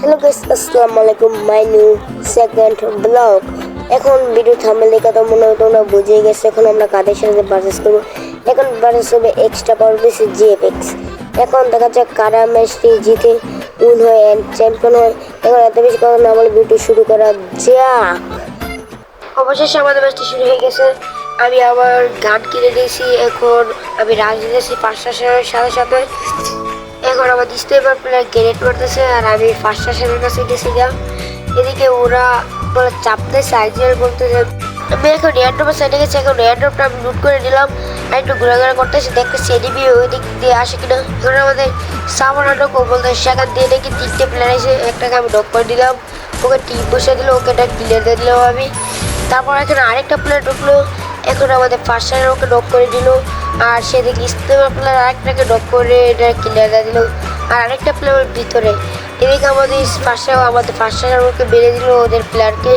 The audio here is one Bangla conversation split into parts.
হ্যালো গাইস, আসসালামু আলাইকুম। My new second blog. এখন ভিডিও থাম্বনেল দেখে তো মনে হয় তোমরা বুঝে গেছো এখন আমরা কাদের সাথে পারচেস করবো। এখন পারচেস হবে এক্সট্রা পাওয়ার বেশি জিএফএক্স। এখন দেখা যাক কারা ম্যাচটি জিতে উইন হয় এন্ড চ্যাম্পিয়ন হয়। এখন এত বেশি কথা না বলে ভিডিও শুরু করা যাক। অবশেষে আমাদের ম্যাচটি শুরু হয়ে গেছে। আমি আবার গান কিনে দিয়েছি। এখন আমি রাজ দিয়েছি 5টার সাথে সাথে। এখন আমার স্টেপার প্লেয়ার গ্রেনেড মারতেছে আর আমি ফার্স্ট স্টেশনের কাছে গেছি যা। এদিকে ওরা বলে চাপতেছে আইজিএল বলতেছে। আমি এখন র্যান্ডমের সাইডে গেছি। এখন র্যান্ডমটা আমি লুট করে নিলাম আর একটু ঘোরাঘোরা করতেছি, দেখতেছি এডিবি ওই দিক দিয়ে আসে কিনা। এখন আমাদের সামান্য বলতে সেখান দিয়ে নাকি 3টে প্লেয়ার এসে একটাকে আমি নক করে দিলাম, ওকে টিম বসে দিল, ওকে একটা ক্লিয়ার দিয়ে দিলাম আমি। তারপর এখানে আরেকটা প্লেয়ার ঢুকলো। এখন আমাদের ফার্স্ট স্টার ওকে নক করে দিল আর সেদিকে স্টেপার প্লেয়ার আরেকটাকে নক করে এটা ক্লিয়ার দিয়ে দিল আর আরেকটা প্লেয়ার ভিতরে। এদিকে আমাদের ফার্স্ট স্টার ওকে বেড়ে দিল ওদের প্লেয়ারকে।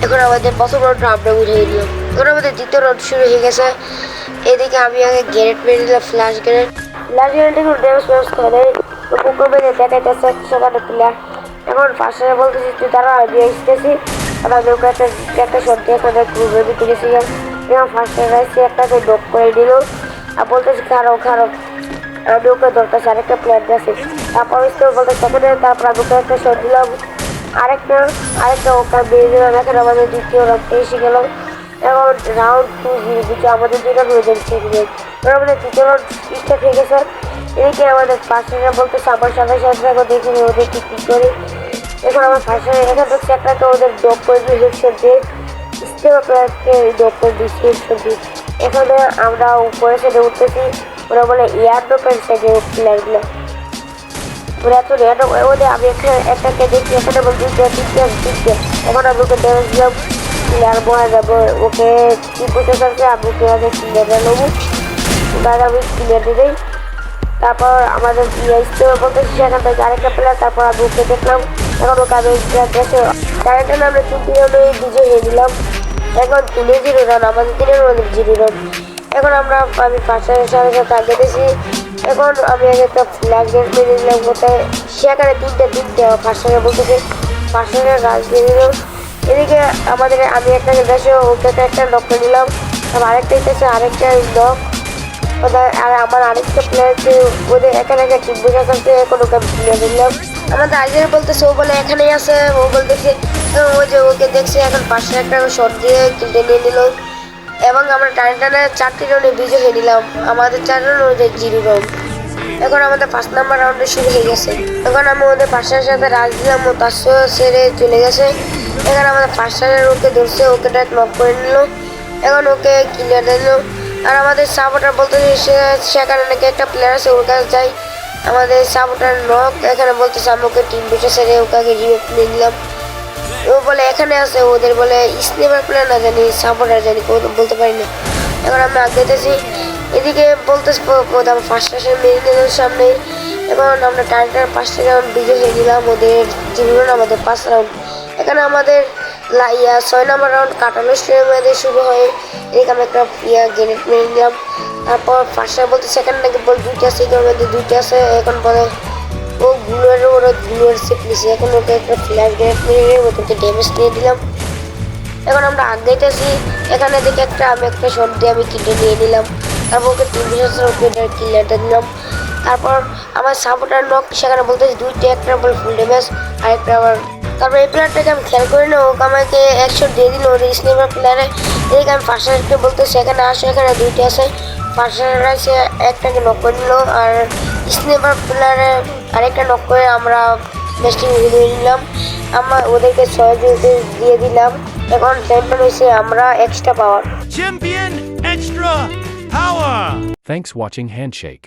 এখন আমাদের প্রথম রাউন্ডটা আমরা উঠিয়ে দিলাম। এখন আমাদের দ্বিতীয় রাউন্ড শুরু হয়ে গেছে। এদিকে আমি আগে গ্রেনেড মেরে দিলাম, ফ্ল্যাশ গ্রেনেড একটু ড্যামেজ করে পুকুর বেঁধে দেখাইতেছে সেখানে প্লেয়ার। এখন ফার্স্ট স্টার বলতেছি তুই তারা আমি এসেছি আর আমি ওকে একটা সত্যি একটা গ্রুপের ভিতরে গেছিলাম। এবং ফার্স্ট স্টার এসে একটাকে নক করে দিল আর বলতেছি খারাপ আমি ওকে ধরতেছি আরেকটা প্লেয়ার আছে। তারপর বলতে সেখানে তারপর আমি ওকে একটা শট দিলাম, আরেকটা ওকে বেরিয়ে দিলাম। এখন আমাদের দ্বিতীয় রাউন্ডে এসে গেলাম। এখন রাউন্ড 2-0 দিচ্ছে আমাদের যেটা হয়ে যাচ্ছে। আমাদের তৃতীয় রাউন্ড স্টার্ট হয়ে গেছে। এদিকে আমাদের ফার্স্ট স্টার বলতেছে আমার সাথে সাথে দেখি ওদের কি করি। এখন আমার ফার্স্ট স্টার এখান থেকে একটাকে ওদের ডক করে দিয়ে হেডশট দিয়ে স্টেপার প্লেয়ারকে ডক করে দিচ্ছি হেডশট দিয়ে। এখানে আমরা উপরে সাইডে উঠতেছি। ওরা বলে এয়ারড্রপের সাইডে প্লেয়ারগুলো ওরা এত র্যান্ডম ওদের। আমি একটাকে দেখছি এখানে বলছি দিচ্ছে। এখন আমি ওকে ড্যামেজ দিলাম, প্লেয়ার মরে যাবো। ওকে কি বুঝতে চাচ্ছে আমি ওকে আগে ক্লিয়ার নেবো, ওনার আমি ক্লিয়ার দিয়ে দিই। তারপর আমাদের স্টেপার বলতেছি সেখান থেকে আরেকটা প্লেয়ার। তারপর আমি ওকে দেখলাম। এখন ওকে আমি কারেন্টের আমরা 3 রাউন্ডে বিজয় হয়ে দিলাম। এখন 0 রান আমাদের 0 রান। এখন আমি ফার্স্ট স্টারের সাথে আগে দিয়েছি। এখন আমি আগে একটা ফ্ল্যাগ গেট মেরে দিলাম কোথায় সেখানে 3টে ফার্স্ট স্টারে বলতেছে ফার্স্ট স্টারের রাজ দিয়ে দিল। এদিকে আমি একটাকে দেশে ওকে একটা নক করে নিলাম। তারপর আরেকটা দিতেছে আরেকটা নক আর আমার আরেকটা প্লেয়ারকে ওদের এখানে একটা টিম বসে থাকছে। এখন ওকে আমি ক্লিয়ার দিলাম। আমাদের আইজিএল বলতেছে ও বলে এখানেই আছে। ও বলতেছে ওই যে ওকে দেখছে। এখন পাশে একটা শট দিয়ে কিনতে নিয়ে নিল এবং আমরা টানে 4টি রাউন্ডে বিজয় হয়ে নিলাম। আমাদের 4 রাউন্ড ওদের 0 রাউন্ড। এখন আমাদের 5 নাম্বার রাউন্ডে শুরু হয়ে গেছে। এখন আমি ওদের পাশের সাথে রাজ দিলাম ও 500 সেরে চলে গেছে। এখন আমাদের ফার্স্ট স্টারের ওকে ধরছে, ওকে ডাক নক করে নিল। এখন ওকে ক্লিয়ার দিল আর আমাদের সাপোর্টার বলতে সেখানে নাকি একটা প্লেয়ার আছে ওর কাছে যাই। আমাদের সাপোর্টার নক এখানে বলতেছে আমি ওকে টিম বসে সেরে ওকে আগে রিভিউ নিয়ে নিলাম। ও বলে এখানে আছে, ওদের বলে স্নেপার প্লেয়ার না জানি সাপোর্টার জানি বলতে পারি না। এখন আমি আগে যেতেছি। এদিকে বলতেছি আমার ফার্স্ট স্টেশন মেরিনের সামনে। এখন আমরা টার্গেটের 5টা রাউন্ড বিজয় হয়ে দিলাম, ওদের 0 রাউন্ড আমাদের 5 রাউন্ড। এখানে আমাদের 6 নাম্বার রাউন্ড কাটানো স্টেডিয়ামে শুরু হয়। এদিকে আমি একটা গ্রেনেড মেরে নিলাম। তারপর ফার্স্ট বলতে সেখানে নাকি বল 2টা আছে, এখানে মধ্যে 2টা আছে। এখন বলে ও ওরা গ্লুয়ের সেট নিয়েছে। এখন ওকে একটা ফ্ল্যাশ গ্রেনেড মেরে ওদেরকে ড্যামেজ দিয়ে দিলাম। এখন আমরা আগেইতেছি। এখানে দেখে আমি একটা শট দিয়ে আমি কিনে নিয়ে নিলাম। তারপর ওকে 3 বছর ওকে ক্লিয়ারটা দিলাম। তারপর আমার সাপোর্টার নক সেখানে বলতেছি 2টা, একটা বল ফুল ড্যামেজ আর একটা আবার। তারপর এই প্লেয়ারটাকে আমি খেয়াল করি না, ওকে আমাকে 1 শট দিয়ে দিল ওদের স্নেপার প্লেয়ারে। এদিকে আমি ফার্স্ট স্টারকে বলতেছি এখানে আসে, এখানে 2টা আছে। ফার্স্ট স্টার আছে একটাকে নক করে নিল আর স্নেপার প্লেয়ারে আরেকটা নক করে আমরা ম্যাচটি উড়িয়ে নিলাম। আমরা ওদেরকে 6 দিয়ে দিলাম। এখন চ্যাম্পিয়ন হয়েছে আমরা এক্সট্রা পাওয়ার। Champion Extra Power! Thanks watching Handshake.